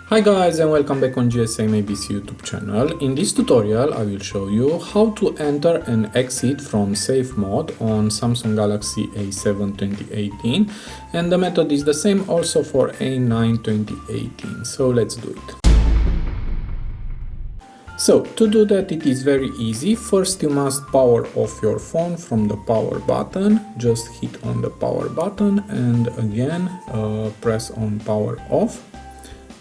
Hi guys, and welcome back on GSM-ABC YouTube channel. In this tutorial I will show you how to enter and exit from safe mode on Samsung Galaxy A7 2018, and the method is the same also for A9 2018. So let's do it. So to do that it is very easy. First you must power off your phone from the power button. Just hit on the power button and again press on power off.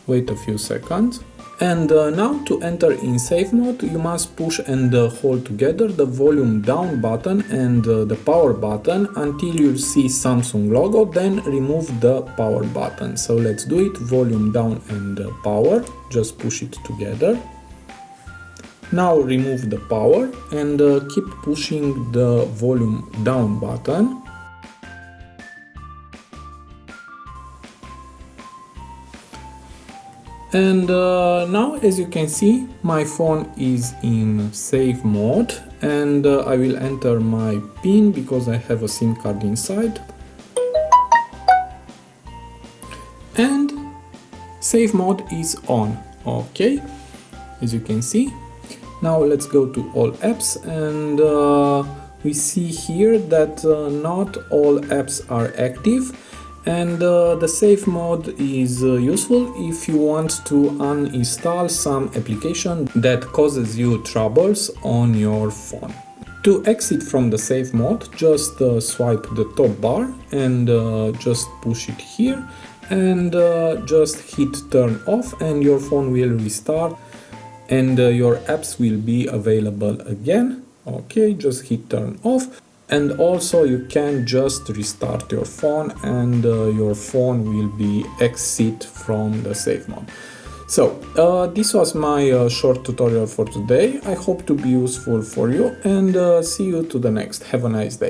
Wait a few seconds. And now to enter in safe mode you must push and hold together the volume down button and the power button until you see Samsung logo, then remove the power button. So let's do it. Volume down and power, just push it together. Now remove the power and keep pushing the volume down button. And now, as you can see, my phone is in safe mode, and I will enter my PIN because I have a SIM card inside. And safe mode is on. Okay, as you can see. Now let's go to all apps, and we see here that not all apps are active. And the safe mode is useful if you want to uninstall some application that causes you troubles on your phone. To exit from the safe mode, just swipe the top bar and just push it here and just hit turn off, and your phone will restart and your apps will be available again. Okay, just hit turn off. And also you can just restart your phone and your phone will be exit from the safe mode. So this was my short tutorial for today. I hope to be useful for you, and see you to the next. Have a nice day.